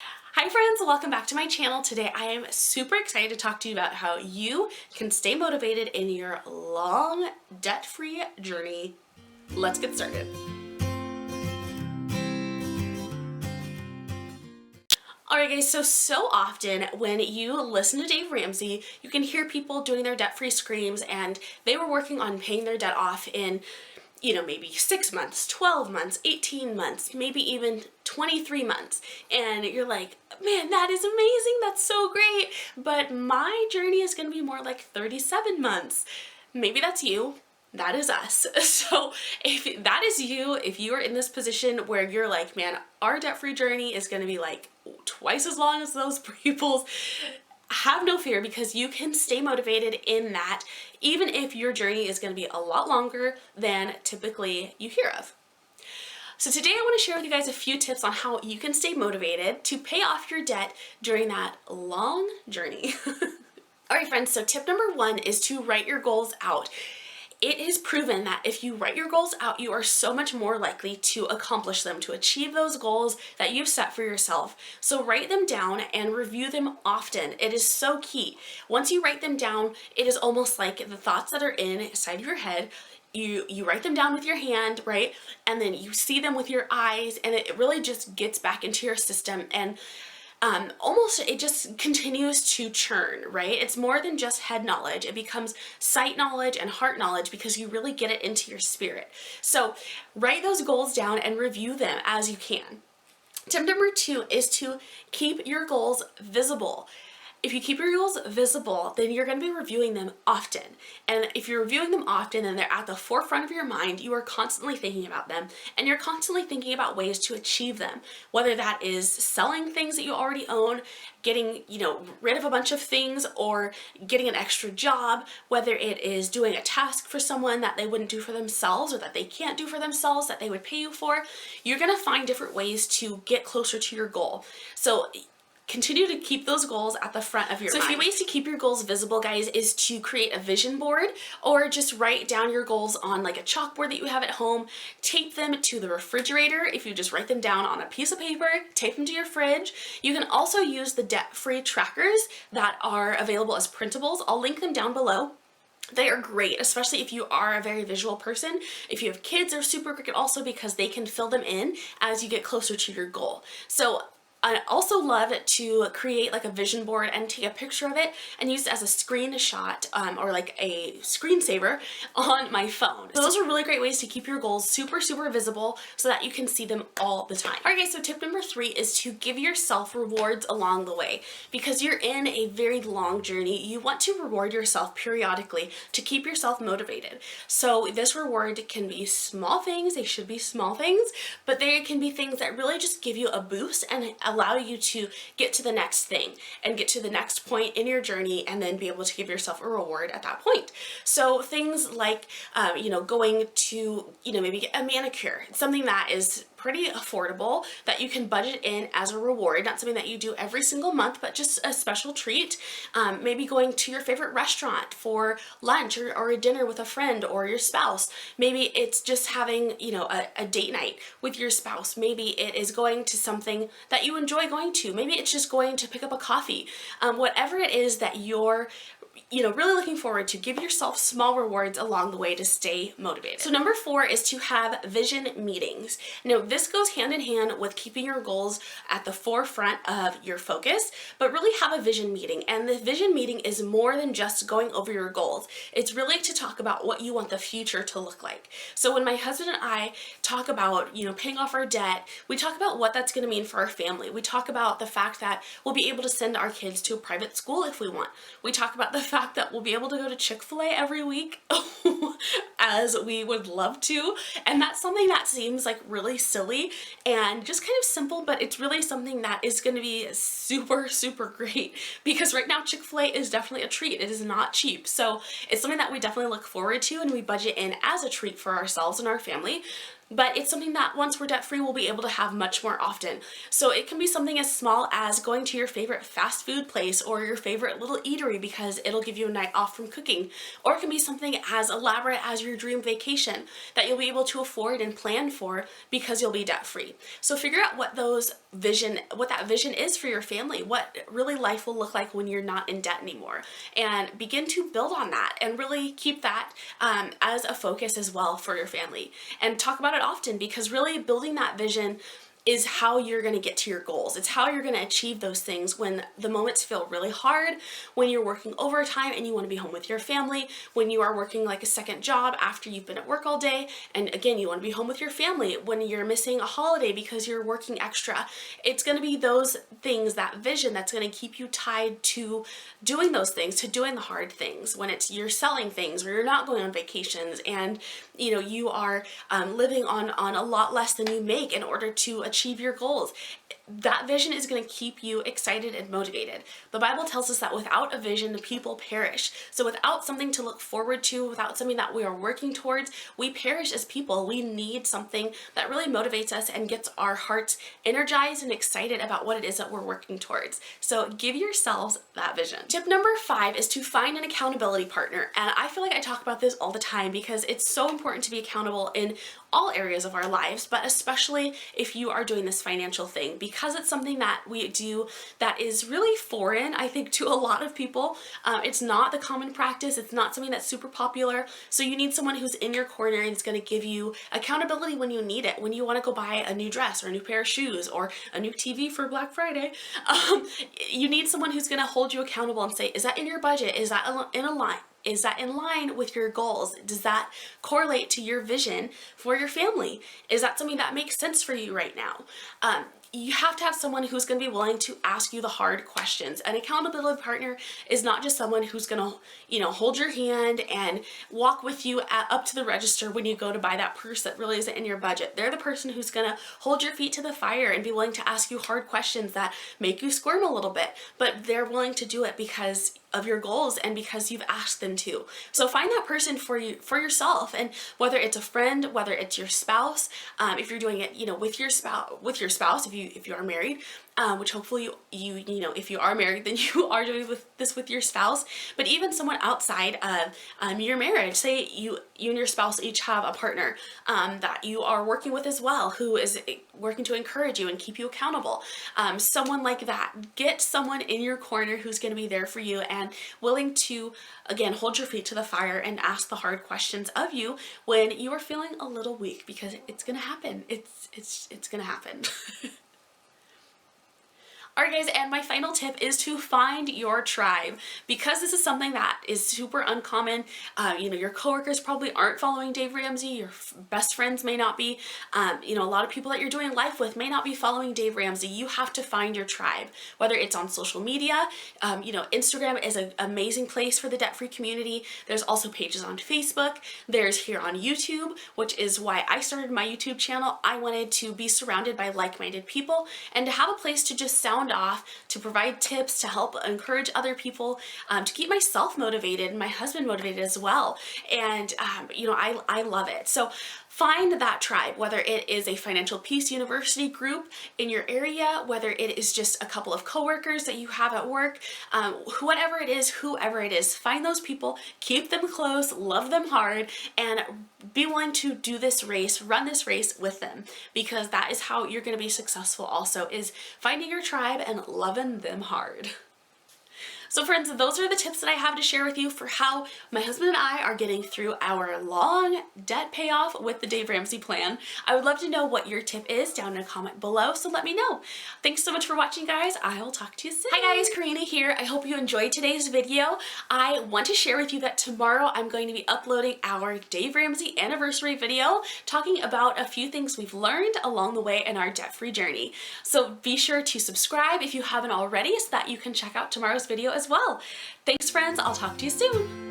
Hi friends, welcome back to my channel. Today I am super excited to talk to you about how you can stay motivated in your long debt-free journey. Let's get started. Alright guys, so often when you listen to Dave Ramsey, you can hear people doing their debt-free screams, and they were working on paying their debt off in maybe 6 months, 12 months, 18 months, maybe even 23 months. And you're like, man, that is amazing. That's so great. But my journey is going to be more like 37 months. Maybe that's you. That is us. So if that is you, if you are in this position where you're like, man, our debt-free journey is going to be like twice as long as those people's, have no fear, because you can stay motivated in that, even if your journey is going to be a lot longer than typically you hear of. So today I want to share with you guys a few tips on how you can stay motivated to pay off your debt during that long journey. Alright friends, so tip number 1 is to write your goals out. It is proven that if you write your goals out, you are so much more likely to accomplish them, to achieve those goals that you've set for yourself. So write them down and review them often. It is so key. Once you write them down, it is almost like the thoughts that are inside your head, you write them down with your hand, right? And then you see them with your eyes, and it really just gets back into your system, and almost it just continues to churn, right? It's more than just head knowledge. It becomes sight knowledge and heart knowledge because you really get it into your spirit. So write those goals down and review them as you can. Tip number 2 is to keep your goals visible. If you keep your goals visible, then you're going to be reviewing them often. And if you're reviewing them often and they're at the forefront of your mind, you are constantly thinking about them, and you're constantly thinking about ways to achieve them. Whether that is selling things that you already own, getting, rid of a bunch of things, or getting an extra job, whether it is doing a task for someone that they wouldn't do for themselves or that they can't do for themselves that they would pay you for, you're going to find different ways to get closer to your goal. So continue to keep those goals at the front of your mind. So a few ways to keep your goals visible, guys, is to create a vision board, or just write down your goals on like a chalkboard that you have at home. Tape them to the refrigerator. If you just write them down on a piece of paper, tape them to your fridge. You can also use the debt-free trackers that are available as printables. I'll link them down below. They are great, especially if you are a very visual person. If you have kids, they're super great also because they can fill them in as you get closer to your goal. So I also love to create like a vision board and take a picture of it and use it as a screenshot or like a screensaver on my phone. So those are really great ways to keep your goals super visible so that you can see them all the time. Alright guys, so tip number 3 is to give yourself rewards along the way. Because you're in a very long journey, you want to reward yourself periodically to keep yourself motivated. So this reward can be small things, they should be small things, but they can be things that really just give you a boost and allow you to get to the next thing and get to the next point in your journey, and then be able to give yourself a reward at that point. So things like, going to, maybe get a manicure, something that is pretty affordable that you can budget in as a reward, not something that you do every single month, but just a special treat. Maybe going to your favorite restaurant for lunch or a dinner with a friend or your spouse. Maybe it's just having, a date night with your spouse. Maybe it is going to something that you enjoy going to. Maybe it's just going to pick up a coffee. Whatever it is that you're really looking forward to, give yourself small rewards along the way to stay motivated. So number 4 is to have vision meetings. Now this goes hand in hand with keeping your goals at the forefront of your focus, but really have a vision meeting. And the vision meeting is more than just going over your goals. It's really to talk about what you want the future to look like. So when my husband and I talk about, paying off our debt, we talk about what that's going to mean for our family. We talk about the fact that we'll be able to send our kids to a private school if we want. We talk about the fact that we'll be able to go to Chick-fil-A every week as we would love to, and that's something that seems like really silly and just kind of simple, but it's really something that is going to be super great, because right now Chick-fil-A is definitely a treat. It is not cheap, so it's something that we definitely look forward to and we budget in as a treat for ourselves and our family. but it's something that once we're debt free, we'll be able to have much more often. So it can be something as small as going to your favorite fast food place or your favorite little eatery because it'll give you a night off from cooking. Or it can be something as elaborate as your dream vacation that you'll be able to afford and plan for because you'll be debt free. So figure out what that vision is for your family, what really life will look like when you're not in debt anymore, and begin to build on that and really keep that as a focus as well for your family, and talk about it often, because really building that vision is how you're going to get to your goals. It's how you're going to achieve those things when the moments feel really hard, when you're working overtime and you want to be home with your family, when you are working like a second job after you've been at work all day, and again, you want to be home with your family, when you're missing a holiday because you're working extra. It's going to be those things, that vision, that's going to keep you tied to doing those things, to doing the hard things, when it's you're selling things or you're not going on vacations and you are living on a lot less than you make in order to achieve your goals. That vision is going to keep you excited and motivated. The Bible tells us that without a vision, the people perish. So without something to look forward to, without something that we are working towards, we perish as people. We need something that really motivates us and gets our hearts energized and excited about what it is that we're working towards. So give yourselves that vision. Tip number 5 is to find an accountability partner. And I feel like I talk about this all the time because it's so important to be accountable in all areas of our lives, but especially if you are doing this financial thing, because it's something that we do that is really foreign, I think, to a lot of people. It's not the common practice. It's not something that's super popular. So you need someone who's in your corner and is going to give you accountability when you need it, when you want to go buy a new dress or a new pair of shoes or a new TV for Black Friday. You need someone who's going to hold you accountable and say, is that in your budget? Is that in a line? Is that in line with your goals? Does that correlate to your vision for your family? Is that something that makes sense for you right now? You have to have someone who's going to be willing to ask you the hard questions. An accountability partner is not just someone who's going to, hold your hand and walk with you up to the register when you go to buy that purse that really isn't in your budget. They're the person who's going to hold your feet to the fire and be willing to ask you hard questions that make you squirm a little bit, but they're willing to do it because of your goals and because you've asked them to. So find that person for yourself, and whether it's a friend, whether it's your spouse, if you're doing it, with your spouse, if you are married, which hopefully you if you are married, then you are doing this with your spouse, but even someone outside of your marriage. Say you and your spouse each have a partner that you are working with as well, who is working to encourage you and keep you accountable. Someone like that. Get someone in your corner who's going to be there for you and willing to, again, hold your feet to the fire and ask the hard questions of you when you are feeling a little weak, because it's going to happen. It's going to happen. Alright guys, and my final tip is to find your tribe, because this is something that is super uncommon. Your coworkers probably aren't following Dave Ramsey, your best friends may not be, a lot of people that you're doing life with may not be following Dave Ramsey. You have to find your tribe, whether it's on social media. Instagram is an amazing place for the debt-free community. There's also pages on Facebook. There's here on YouTube, which is why I started my YouTube channel. I wanted to be surrounded by like-minded people and to have a place to just sound off, to provide tips, to help encourage other people, to keep myself motivated and my husband motivated as well. And I love it. So find that tribe, whether it is a Financial Peace University group in your area, whether it is just a couple of coworkers that you have at work, whoever it is, find those people, keep them close, love them hard, and be willing to do this race, run this race with them, because that is how you're going to be successful also, is finding your tribe and loving them hard. So friends, those are the tips that I have to share with you for how my husband and I are getting through our long debt payoff with the Dave Ramsey plan. I would love to know what your tip is down in a comment below, so let me know. Thanks so much for watching, guys. I will talk to you soon. Hi guys, Corina here. I hope you enjoyed today's video. I want to share with you that tomorrow I'm going to be uploading our Dave Ramsey anniversary video, talking about a few things we've learned along the way in our debt-free journey. So be sure to subscribe if you haven't already, so that you can check out tomorrow's video as well. Thanks friends, I'll talk to you soon.